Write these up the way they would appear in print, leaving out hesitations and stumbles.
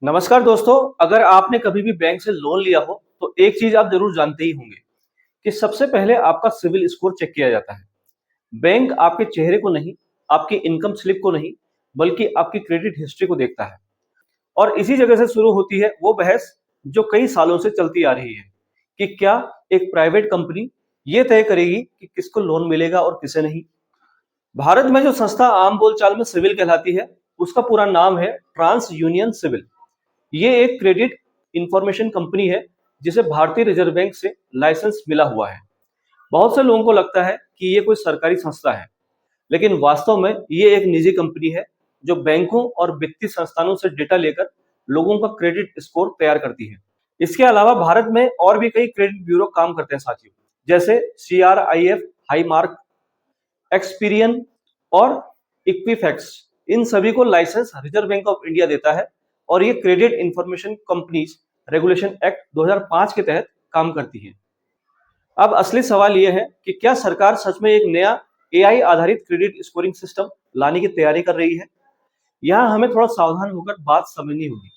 नमस्कार दोस्तों। अगर आपने कभी भी बैंक से लोन लिया हो तो एक चीज आप जरूर जानते ही होंगे कि सबसे पहले आपका सिविल स्कोर चेक किया जाता है। बैंक आपके चेहरे को नहीं, आपकी इनकम स्लिप को नहीं, बल्कि आपकी क्रेडिट हिस्ट्री को देखता है। और इसी जगह से शुरू होती है वो बहस जो कई सालों से चलती आ रही है कि क्या एक प्राइवेट कंपनी ये तय करेगी कि किसको लोन मिलेगा और किसे नहीं। भारत में जो संस्था आम बोलचाल में सिविल कहलाती है, उसका पूरा नाम है ट्रांस यूनियन सिविल। ये एक क्रेडिट इंफॉर्मेशन कंपनी है जिसे भारतीय रिजर्व बैंक से लाइसेंस मिला हुआ है। बहुत से लोगों को लगता है कि ये कोई सरकारी संस्था है, लेकिन वास्तव में ये एक निजी कंपनी है जो बैंकों और वित्तीय संस्थानों से डेटा लेकर लोगों का क्रेडिट स्कोर तैयार करती है। इसके अलावा भारत में और भी कई क्रेडिट ब्यूरो काम करते हैं साथियों, जैसे CRIF, हाई मार्क, एक्सपीरियन और इक्विफैक्स। इन सभी को licence Reserve Bank of India देता है और ये credit information companies regulation act 2005 के तहत काम करती है। अब असली सवाल यह है कि क्या सरकार सच में एक नया AI आधारित क्रेडिट स्कोरिंग सिस्टम लाने की तैयारी कर रही है। यहाँ हमें थोड़ा सावधान होकर बात समझनी होगी।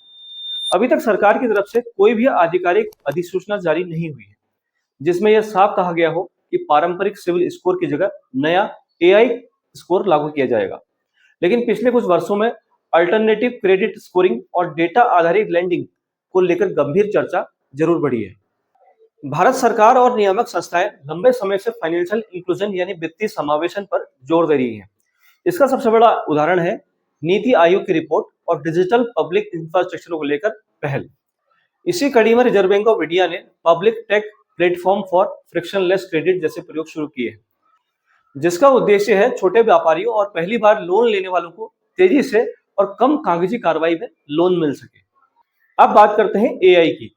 अभी तक सरकार की तरफ से कोई भी आधिकारिक अधिसूचना जारी नहीं हुई है जिसमें यह साफ कहा गया हो कि पारंपरिक सिविल स्कोर की जगह नया AI स्कोर लागू किया जाएगा। लेकिन पिछले कुछ वर्षों में अल्टरनेटिव क्रेडिट स्कोरिंग और डेटा आधारित लैंडिंग को लेकर गंभीर चर्चा जरूर बढ़ी है। भारत सरकार और नियामक संस्थाएं लंबे समय से फाइनेंशियल इंक्लूजन यानी वित्तीय समावेशन पर जोर दे रही हैं। इसका सबसे बड़ा उदाहरण है नीति आयोग की रिपोर्ट और डिजिटल पब्लिक इंफ्रास्ट्रक्चर को लेकर पहल। इसी कड़ी में रिजर्व बैंक ऑफ इंडिया ने public take platform for frictionless credit जैसे प्रयोग शुरू किए हैं, जिसका उद्देश्य है छोटे व्यापारियों और पहली बार लोन लेने वालों को तेजी से और कम कागजी कार्रवाई में लोन मिल सके। अब बात करते हैं AI की।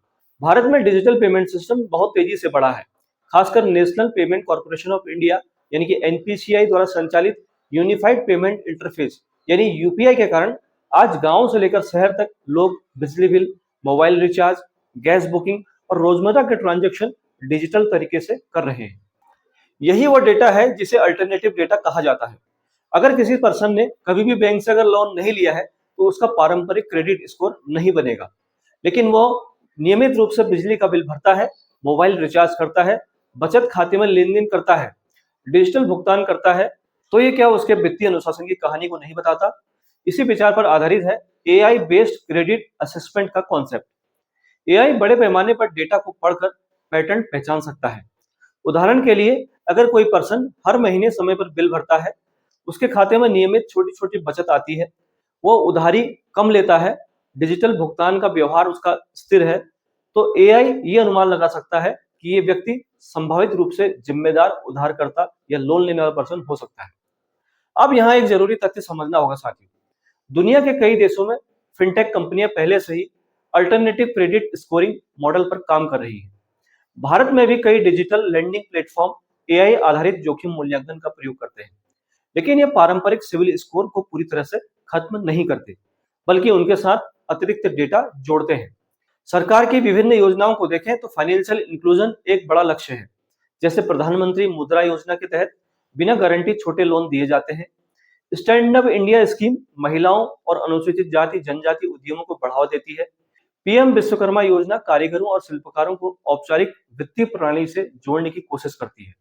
भारत में डिजिटल पेमेंट सिस्टम बहुत तेजी से बढ़ा है। खासकर national payment corporation of India यानी कि NPCI द्वारा संचालित यूनिफाइड पेमेंट इंटरफेस यानी UPI के कारण आज गांव से लेकर शहर तक लोग बिजली bill, mobile recharge, gas booking और रोजमर्रा के ट्रांजेक्शन डिजिटल तरीके से कर रहे हैं। यही वो डेटा है जिसे अल्टरनेटिव डेटा कहा जाता है। अगर किसी पर्सन ने कभी भी बैंक से अगर लोन नहीं लिया है तो उसका पारंपरिक क्रेडिट स्कोर नहीं बनेगा, लेकिन वो नियमित रूप से बिजली का बिल भरता है, मोबाइल रिचार्ज करता है, बचत खाते में लेन देन करता है, डिजिटल भुगतान करता है, तो ये क्या उसके वित्तीय अनुशासन की कहानी को नहीं बताता। इसी विचार पर आधारित है AI बेस्ड क्रेडिट असेसमेंट का कॉन्सेप्ट। AI बड़े पैमाने पर डेटा को पढ़कर पैटर्न पहचान सकता है। उदाहरण के लिए, अगर कोई पर्सन हर महीने समय पर बिल भरता है, उसके खाते में नियमित छोटी छोटी बचत आती है, वो उधारी कम लेता है, डिजिटल भुगतान का व्यवहार उसका स्थिर है, तो AI ये अनुमान लगा सकता है कि ये व्यक्ति संभावित रूप से जिम्मेदार उधारकर्ता या लोन लेने वाला पर्सन हो सकता है। अब यहाँ एक जरूरी तथ्य समझना होगा साथियों। दुनिया के कई देशों में फिनटेक कंपनियां पहले से ही अल्टरनेटिव क्रेडिट स्कोरिंग मॉडल पर काम कर रही है। भारत में भी कई डिजिटल लेंडिंग प्लेटफॉर्म AI आधारित जोखिम मूल्यांकन का प्रयोग करते हैं, लेकिन ये पारंपरिक सिविल स्कोर को पूरी तरह से खत्म नहीं करते, बल्कि उनके साथ अतिरिक्त डेटा जोड़ते हैं। सरकार की विभिन्न योजनाओं को देखें तो फाइनेंशियल इंक्लूजन एक बड़ा लक्ष्य है। जैसे प्रधानमंत्री मुद्रा योजना के तहत बिना गारंटी छोटे लोन दिए जाते हैं। स्टैंड अप इंडिया स्कीम महिलाओं और अनुसूचित जाति जनजाति उद्यमों को बढ़ावा देती है। PM विश्वकर्मा योजना कारीगरों और शिल्पकारों को औपचारिक वित्तीय प्रणाली से जोड़ने की कोशिश करती है।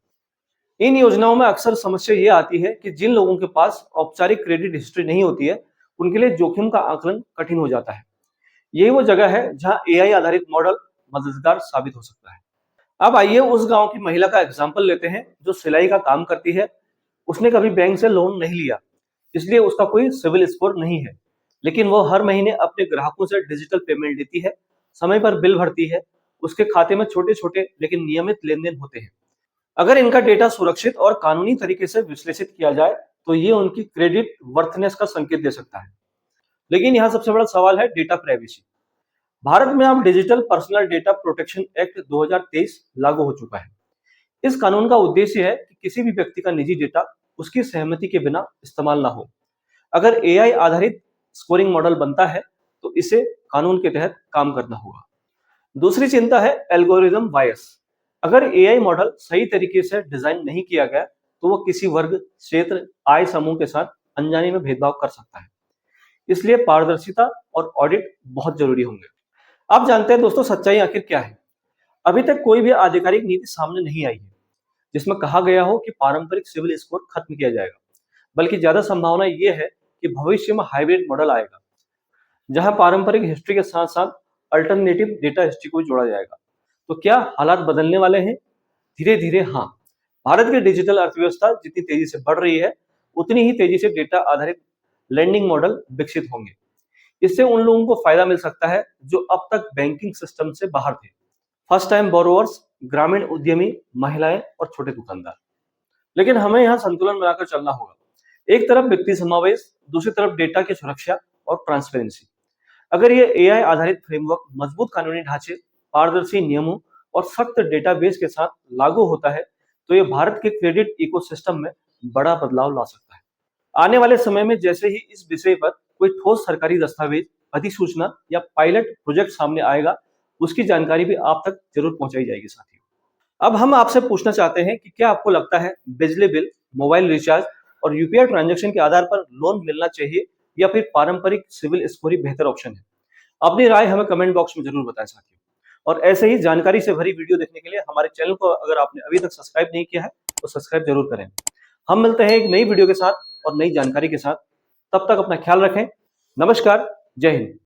इन योजनाओं में अक्सर समस्या ये आती है कि जिन लोगों के पास औपचारिक क्रेडिट हिस्ट्री नहीं होती है, उनके लिए जोखिम का आकलन कठिन हो जाता है। यही वो जगह है जहां AI आधारित मॉडल मददगार साबित हो सकता है। अब आइए उस गांव की महिला का एग्जाम्पल लेते हैं जो सिलाई का काम करती है। उसने कभी बैंक से लोन नहीं लिया, इसलिए उसका कोई सिविल स्कोर नहीं है, लेकिन वो हर महीने अपने ग्राहकों से डिजिटल पेमेंट लेती है, समय पर बिल भरती है, उसके खाते में छोटे छोटे लेकिन नियमित लेन देन होते हैं। अगर इनका डेटा सुरक्षित और कानूनी तरीके से विश्लेषित किया जाए तो ये उनकी क्रेडिट वर्थनेस का संकेत दे सकता है। लेकिन यहाँ सबसे बड़ा सवाल है डेटा प्राइवेसी। भारत में अब digital personal data protection act 2023 लागू हो चुका है। इस कानून का उद्देश्य है कि किसी भी व्यक्ति का निजी डेटा उसकी सहमति के बिना इस्तेमाल ना हो। अगर AI आधारित स्कोरिंग मॉडल बनता है तो इसे कानून के तहत काम करना होगा। दूसरी चिंता है एल्गोरिदम बायस। अगर AI मॉडल सही तरीके से डिजाइन नहीं किया गया तो वो किसी वर्ग, क्षेत्र, आय समूह के साथ अनजाने में भेदभाव कर सकता है। इसलिए पारदर्शिता और ऑडिट बहुत जरूरी होंगे। आप जानते हैं दोस्तों, सच्चाई आखिर क्या है? अभी तक कोई भी आधिकारिक नीति सामने नहीं आई है जिसमें कहा गया हो कि पारंपरिक सिविल स्कोर खत्म किया जाएगा, बल्कि ज्यादा संभावना ये है कि भविष्य में हाइब्रिड मॉडल आएगा, जहां पारंपरिक हिस्ट्री के साथ साथ अल्टरनेटिव डेटा हिस्ट्री को भी जोड़ा जाएगा। तो क्या हालात बदलने वाले हैं? धीरे धीरे हाँ। भारत की डिजिटल अर्थव्यवस्था जितनी तेजी से बढ़ रही है, उतनी ही तेजी से डेटा आधारित लैंडिंग मॉडल विकसित होंगे। इससे उन लोगों को फायदा मिल सकता है जो अब तक बैंकिंग सिस्टम से बाहर थे। फर्स्ट टाइम बोरोवर्स, ग्रामीण उद्यमी, महिलाएं और छोटे दुकानदार। लेकिन हमें यहाँ संतुलन बनाकर चलना होगा। एक तरफ वित्तीय समावेश, दूसरी तरफ डेटा की सुरक्षा और ट्रांसपेरेंसी। अगर ये एआई आधारित फ्रेमवर्क मजबूत कानूनी ढांचे, पारदर्शी नियमों और सख्त डेटाबेस के साथ लागू होता है, तो ये भारत के क्रेडिट इकोसिस्टम में बड़ा बदलाव ला सकता है। आने वाले समय में जैसे ही इस विषय पर कोई ठोस सरकारी दस्तावेज, अधिसूचना या पायलट प्रोजेक्ट सामने आएगा, उसकी जानकारी भी आप तक जरूर पहुंचाई जाएगी साथियों। अब हम आपसे पूछना चाहते हैं कि क्या आपको लगता है बिजली बिल, मोबाइल रिचार्ज और यूपीआई ट्रांजैक्शन के आधार पर लोन मिलना चाहिए या फिर पारंपरिक सिविल स्कोर ही बेहतर ऑप्शन है? अपनी राय हमें कमेंट बॉक्स में जरूर बताएं साथियों। और ऐसे ही जानकारी से भरी वीडियो देखने के लिए हमारे चैनल को अगर आपने अभी तक सब्सक्राइब नहीं किया है तो सब्सक्राइब जरूर करें। हम मिलते हैं एक नई वीडियो के साथ और नई जानकारी के साथ। तब तक अपना ख्याल रखें। नमस्कार, जय हिंद।